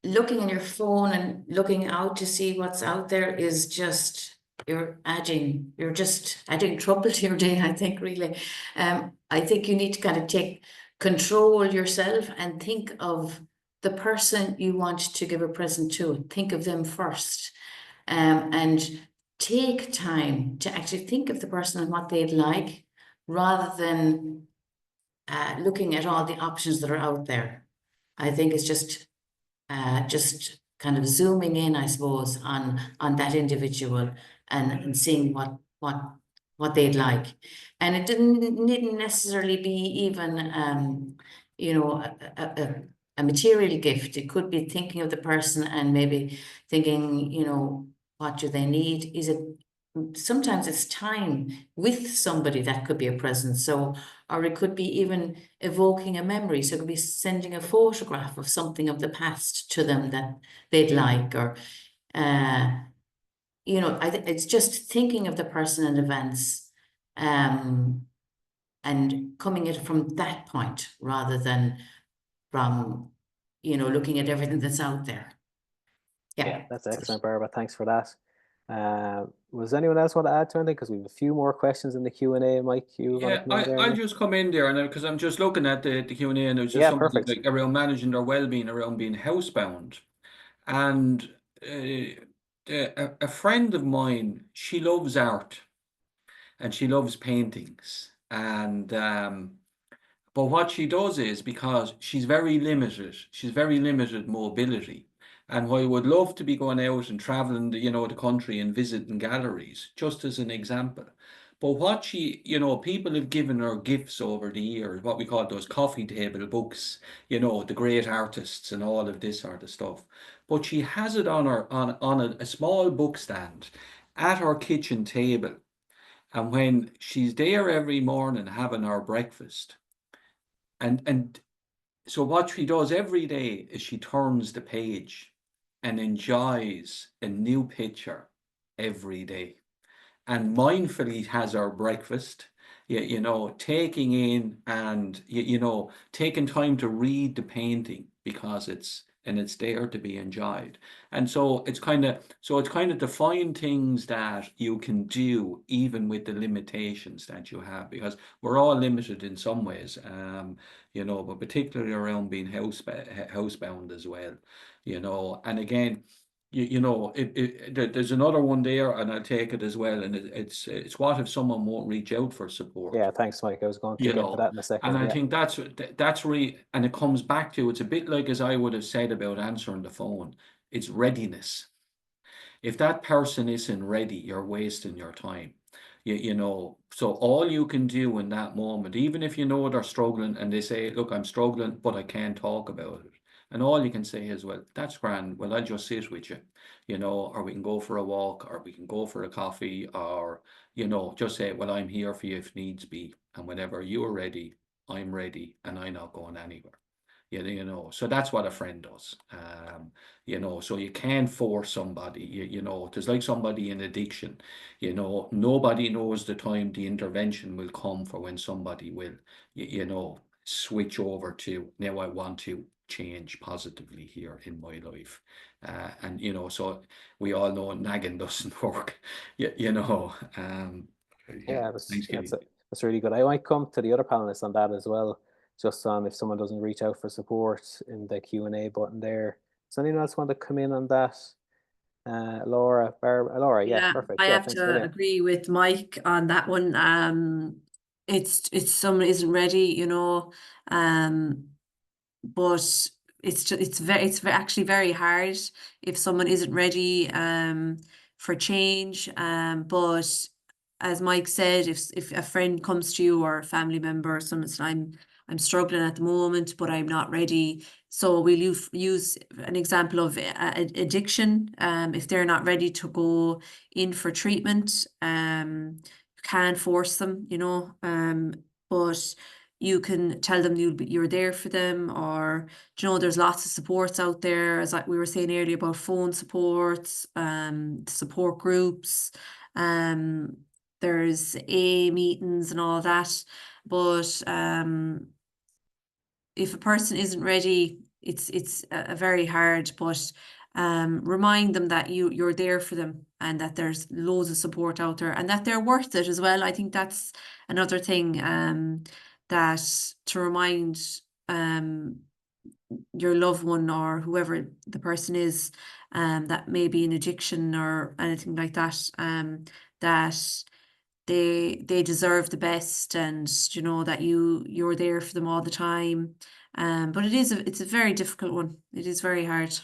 looking on your phone and looking out to see what's out there is just, you're just adding trouble to your day, I think, really. I think you need to kind of take control yourself and think of the person you want to give a present to. Think of them first, and take time to actually think of the person and what they'd like, rather than looking at all the options that are out there. I think it's just kind of zooming in, I suppose, on that individual, and seeing what they'd like. And it needn't necessarily be even you know, a material gift. It could be thinking of the person and maybe thinking, you know, what do they need? Is it, sometimes it's time with somebody that could be a present. So, or it could be even evoking a memory. So it could be sending a photograph of something of the past to them that they'd like, or you know, it's just thinking of the person and events, and coming at it from that point, rather than from, you know, looking at everything that's out there. Yeah, that's excellent, Barbara. Thanks for that. Was anyone else want to add to anything? Because we have a few more questions in the Q&A. Mike, you want to come in there? I'll just come in there, and because I'm just looking at the Q&A, and there's just something perfect. like around managing their well-being, around being housebound. And a friend of mine, she loves art, and she loves paintings. And but what she does is, because she's very limited mobility. And while I would love to be going out and traveling, the country and visiting galleries, just as an example. But what people have given her gifts over the years, what we call those coffee table books, the great artists and all of this sort of stuff. But she has it on a small book stand at her kitchen table. And when she's there every morning having her breakfast, and so what she does every day is she turns the page and enjoys a new picture every day, and mindfully has her breakfast, taking in and, taking time to read the painting because it's there to be enjoyed. And so it's kind of to find things that you can do even with the limitations that you have, because we're all limited in some ways, but particularly around being housebound as well, and again, there's another one there, and I'll take it as well. And it's what if someone won't reach out for support? Yeah, thanks, Mike. I was going to get to that in a second. And I yeah. think that's really, and it comes back to, it's a bit like as I would have said about answering the phone. It's readiness. If that person isn't ready, you're wasting your time. So all you can do in that moment, even if they're struggling and they say, look, I'm struggling, but I can't talk about it. And all you can say is, well, that's grand. Well, I'll just sit with you, or we can go for a walk, or we can go for a coffee, or, just say, well, I'm here for you if needs be. And whenever you're ready, I'm ready, and I'm not going anywhere. So that's what a friend does. So you can't force somebody, there's like somebody in addiction, nobody knows the time the intervention will come for when somebody will, switch over to, now I want to change positively here in my life. And, so we all know nagging doesn't work, Yeah, that's really good. I might come to the other panelists on that as well, just on if someone doesn't reach out for support in the Q&A button there. Does anyone else want to come in on that? Laura, Laura, yeah, perfect. I Yeah, have thanks, to Cillian. agree with Mike on that one. It's someone isn't ready, but it's actually very hard if someone isn't ready for change. But as Mike said, if a friend comes to you or a family member or someone says, I'm struggling at the moment, but I'm not ready. So we'll use an example of addiction. If they're not ready to go in for treatment, you can't force them, but you can tell them you're there for them, or there's lots of supports out there, as we were saying earlier about phone supports, support groups, there's A meetings and all that. But if a person isn't ready, it's a very hard, but remind them that you're there for them and that there's loads of support out there and that they're worth it as well. I think that's another thing, that to remind your loved one or whoever the person is, that may be in addiction or anything like that, that they deserve the best, and that you're there for them all the time. But it's a very difficult one. It is very hard.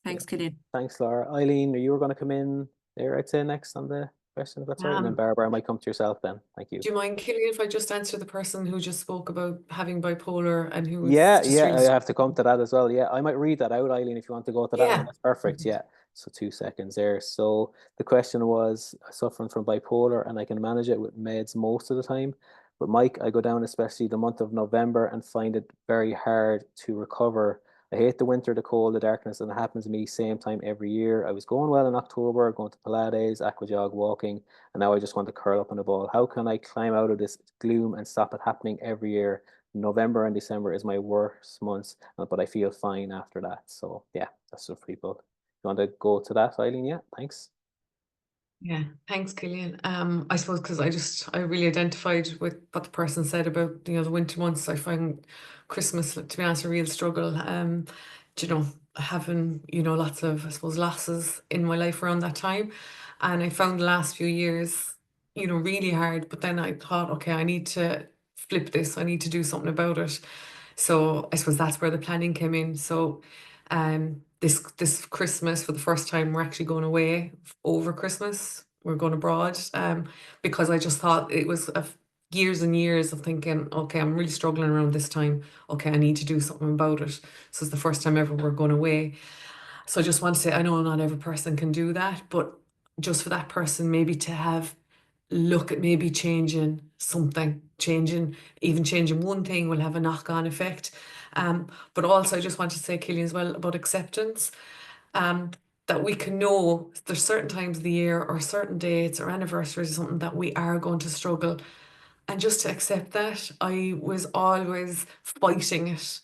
Thanks, Cillian. Thanks, Laura. Eileen, you were going to come in there, I'd say, next on the question, if that's right. And then Barbara, I might come to yourself then. Thank you. Do you mind, Cillian, if I just answer the person who just spoke about having bipolar and who was Yeah, just really I have to come to that as well. Yeah, I might read that out, Eileen, if you want to go to that one. That's perfect. Yeah. So 2 seconds there. So the question was, suffering from bipolar and I can manage it with meds most of the time. But Mike, I go down especially the month of November and find it very hard to recover. I hate the winter, the cold, the darkness, and it happens to me same time every year. I was going well in October, going to Pilates, aquajog, walking, and now I just want to curl up in a ball. How can I climb out of this gloom and stop it happening every year? November and December is my worst months, but I feel fine after that. So yeah, that's for people. You want to go to that, Eileen? Yeah, thanks. Yeah, thanks, Cillian. I suppose because I really identified with what the person said about the winter months. I find Christmas, to be honest, a real struggle. Having lots of, I suppose, losses in my life around that time, and I found the last few years you know, really hard. But then I thought, okay, I need to flip this. I need to do something about it. So I suppose that's where the planning came in. So this Christmas, for the first time, we're actually going away over Christmas. We're going abroad because I just thought it was years and years of thinking, okay, I'm really struggling around this time. Okay, I need to do something about it. So it's the first time ever we're going away. So I just want to say, I know not every person can do that, but just for that person, maybe to have look at maybe changing something, even changing one thing will have a knock-on effect. But also I just want to say, Cillian, as well, about acceptance. That we can know there's certain times of the year or certain dates or anniversaries or something that we are going to struggle. And just to accept that, I was always fighting it.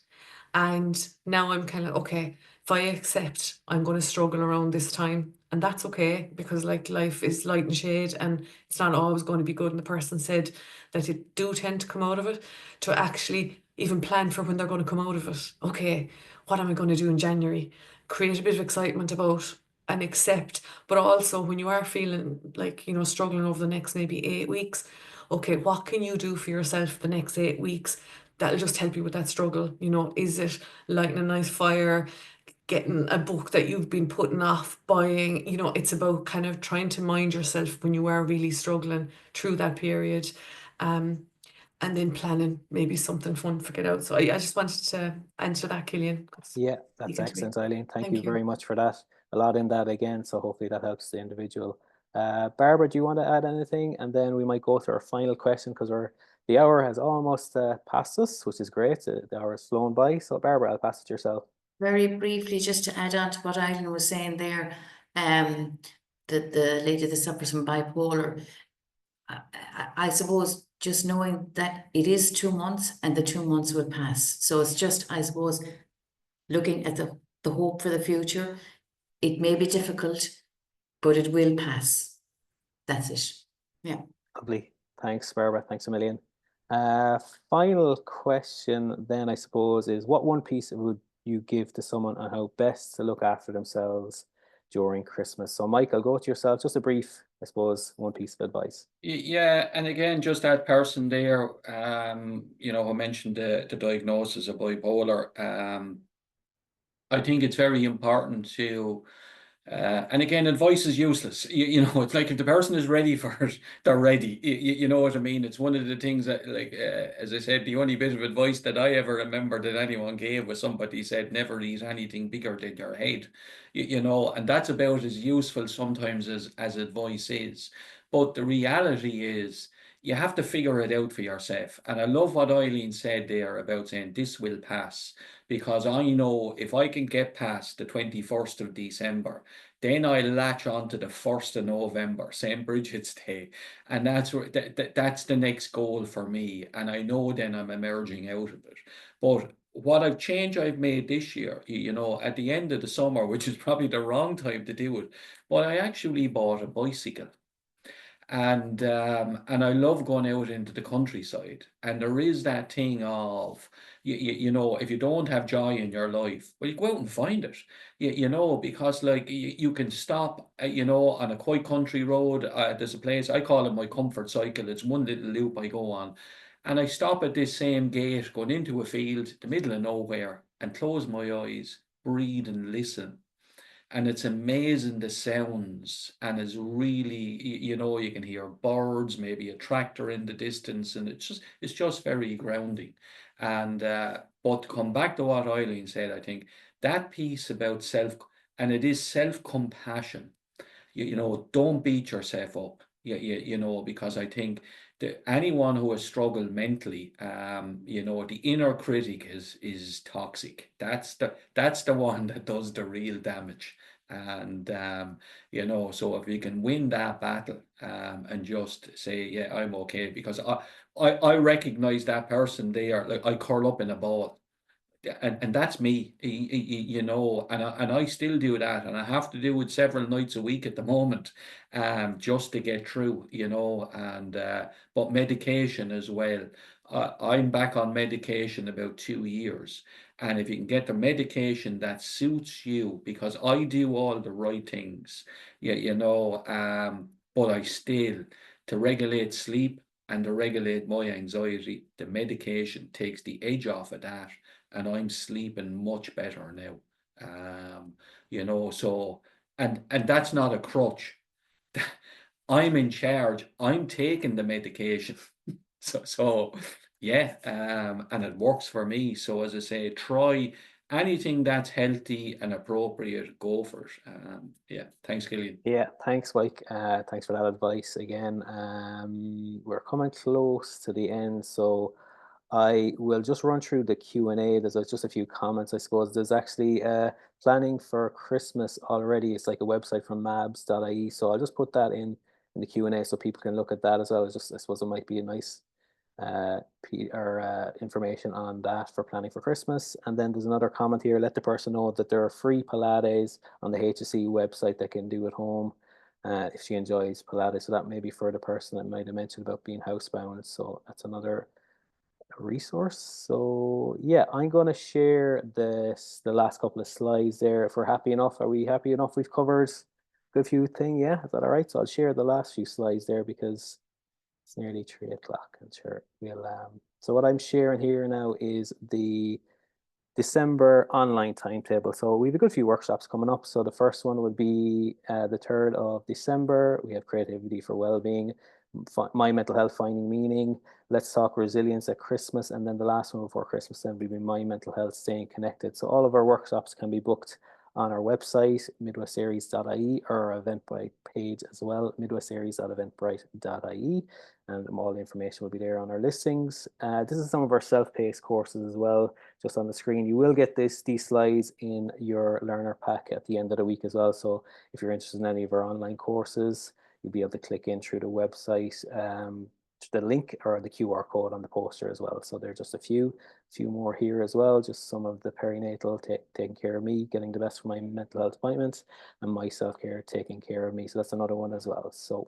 And now I'm kind of, okay, if I accept I'm going to struggle around this time, and that's okay, because like life is light and shade and it's not always going to be good. And the person said that they do tend to come out of it, to actually even plan for when they're going to come out of it. Okay, what am I going to do in January? Create a bit of excitement about and accept. But also when you are feeling like, you know, struggling over the next maybe 8 weeks, okay, what can you do for yourself the next 8 weeks that'll just help you with that struggle? You know, is it lighting a nice fire, getting a book that you've been putting off buying? You know, it's about kind of trying to mind yourself when you are really struggling through that period. And then planning maybe something fun to get out. So I just wanted to answer that, Cillian. Yeah, that's excellent, Eileen. Thank you very much for that. A lot in that again, so hopefully that helps the individual. Barbara, do you want to add anything? And then we might go to our final question, because the hour has almost passed us, which is great. The hour has flown by. So Barbara, I'll pass it to yourself. Very briefly, just to add on to what Eileen was saying there, the lady that suffers from bipolar, I suppose just knowing that it is 2 months and the 2 months will pass. So it's just, I suppose, looking at the hope for the future. It may be difficult, but it will pass. That's it. Yeah. Lovely. Thanks, Barbara. Thanks a million. Final question then, I suppose, is what one piece would you give to someone on how best to look after themselves during Christmas? So Mike, I'll go to yourself. Just a brief, I suppose, one piece of advice. Yeah, and again, just that person there, you know, who mentioned the diagnosis of bipolar. I think it's very important to, and again, advice is useless. You know, it's like if the person is ready for it, they're ready. You know what I mean? It's one of the things that, like, as I said, the only bit of advice that I ever remember that anyone gave was somebody said, never eat anything bigger than your head. You know, and that's about as useful sometimes as advice is. But the reality is, you have to figure it out for yourself. And I love what Eileen said there about saying this will pass, because I know if I can get past the 21st of December, then I latch on to the 1st of November, St. Bridget's Day. And that's where that's the next goal for me. And I know then I'm emerging out of it. But what change I've made this year, you know, at the end of the summer, which is probably the wrong time to do it, but I actually bought a bicycle. And I love going out into the countryside. And there is that thing of, you know, if you don't have joy in your life, well, you go out and find it. You know, because like you can stop, you know, on a quiet country road. There's a place, I call it my comfort cycle. It's one little loop I go on. And I stop at this same gate, going into a field, the middle of nowhere, and close my eyes, breathe and listen. And it's amazing the sounds, and it's really, you know, you can hear birds, maybe a tractor in the distance, and it's just very grounding. And but to come back to what Eileen said, I think that piece about and it is self-compassion. You know, don't beat yourself up. You know, because I think that anyone who has struggled mentally, you know, the inner critic is toxic. That's the one that does the real damage. And you know, so if you can win that battle, and just say, yeah, I'm okay, because I recognize that person there. Like, I curl up in a ball, and that's me, you know, and I still do that, and I have to do it several nights a week at the moment, just to get through, you know. And but medication as well. I'm back on medication about 2 years, and if you can get the medication that suits you, because I do all the right things, yeah, you know, but I still, to regulate sleep and to regulate my anxiety. The medication takes the edge off of that, and I'm sleeping much better now. You know, so and that's not a crutch. I'm in charge. I'm taking the medication. So yeah, and it works for me. So as I say, try anything that's healthy and appropriate, go for it. Yeah, thanks, Cillian. Yeah, thanks, Mike. Thanks for that advice again. We're coming close to the end, so I will just run through the Q&A. There's just a few comments, I suppose. There's actually planning for Christmas already. It's like a website from mabs.ie, so I'll just put that in the Q&A so people can look at that as well. I suppose it might be a nice information on that for planning for Christmas. And then there's another comment here: let the person know that there are free Pilates on the HSE website they can do at home if she enjoys Pilates. So that may be for the person that might have mentioned about being housebound. So that's another resource. So yeah, I'm going to share the last couple of slides there. If we're happy enough, are we happy enough? We've covered a good few things. Yeah, is that all right? So I'll share the last few slides there because it's nearly 3 o'clock, and sure we'll so what I'm sharing here now is the December online timetable. So we have a good few workshops coming up. So the first one would be the 3rd of December. We have Creativity for Wellbeing, My Mental Health Finding Meaning, Let's Talk Resilience at Christmas, and then the last one before Christmas then will be My Mental Health Staying Connected. So all of our workshops can be booked on our website, midwestaries.ie, or our Eventbrite page as well, midwestaries.eventbrite.ie, and all the information will be there on our listings. This is some of our self-paced courses as well, just on the screen. You will get these slides in your learner pack at the end of the week as well. So if you're interested in any of our online courses, you'll be able to click in through the website, the link or the QR code on the poster as well. So there are just a few more here as well, just some of the perinatal, taking care of me, getting the best for my mental health appointments, and my self-care, taking care of me. So that's another one as well. So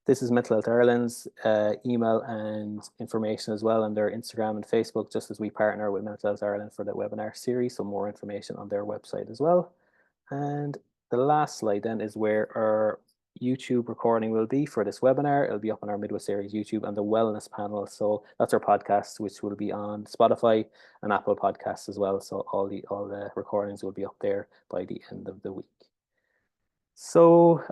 this is Mental Health Ireland's email and information as well on their Instagram and Facebook, just as we partner with Mental Health Ireland for the webinar series. So more information on their website as well. And the last slide then is where our YouTube recording will be for this webinar. It'll be up on our Midwest Series YouTube and the wellness panel. So that's our podcast, which will be on Spotify and Apple Podcasts as well. So all the recordings will be up there by the end of the week. So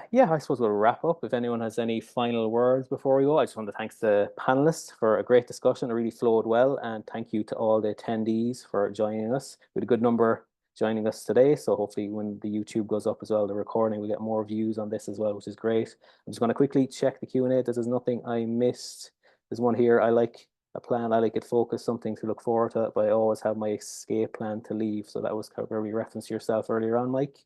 yeah, I suppose we'll wrap up. If anyone has any final words before we go, I just want to thank the panelists for a great discussion. It really flowed well, and thank you to all the attendees for joining us. We had a good number joining us today, so hopefully when the YouTube goes up as well, the recording, we get more views on this as well, which is great. I'm just going to quickly check the Q&A. There's nothing I missed. There's one here: I like a plan, I like it focused, something to look forward to, but I always have my escape plan to leave. So that was where we referenced yourself earlier on, Mike.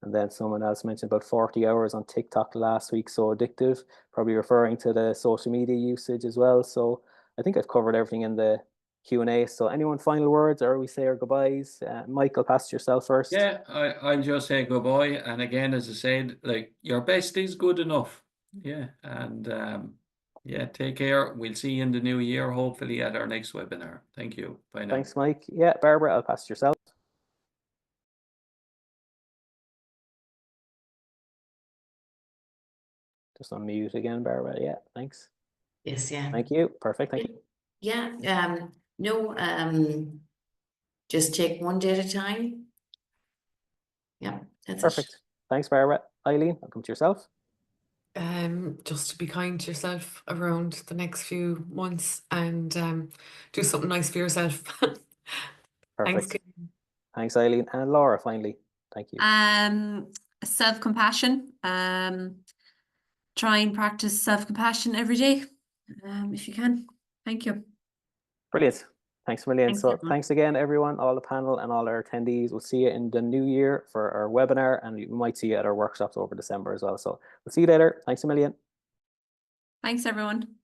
And then someone else mentioned about 40 hours on TikTok last week, so addictive, probably referring to the social media usage as well. So I think I've covered everything in the Q&A. So anyone final words, or we say our goodbyes? Mike, I'll pass to yourself first. Yeah, I'll just say goodbye. And again, as I said, like, your best is good enough. Yeah, and yeah, take care. We'll see you in the new year, hopefully at our next webinar. Thank you. Bye now. Thanks, Mike. Yeah, Barbara, I'll pass to yourself. Just unmute again, Barbara. Yeah, thanks. Yes, yeah. Thank you. Perfect. Thank you. Yeah, no, just take one day at a time. Yeah, that's Perfect. it. Thanks, Barbara. Eileen, I'll come to yourself. Just to be kind to yourself around the next few months, and do something nice for yourself. Thanks, Perfect. Thanks, Eileen. And Laura, finally. Thank you. Self-compassion. Try and practice self-compassion every day, if you can. Thank you. Brilliant. Thanks a million. Thanks, So everyone. thanks again, everyone, all the panel and all our attendees. We'll see you in the new year for our webinar, and you might see you at our workshops over December as well. So we'll see you later. Thanks a million. Thanks, everyone.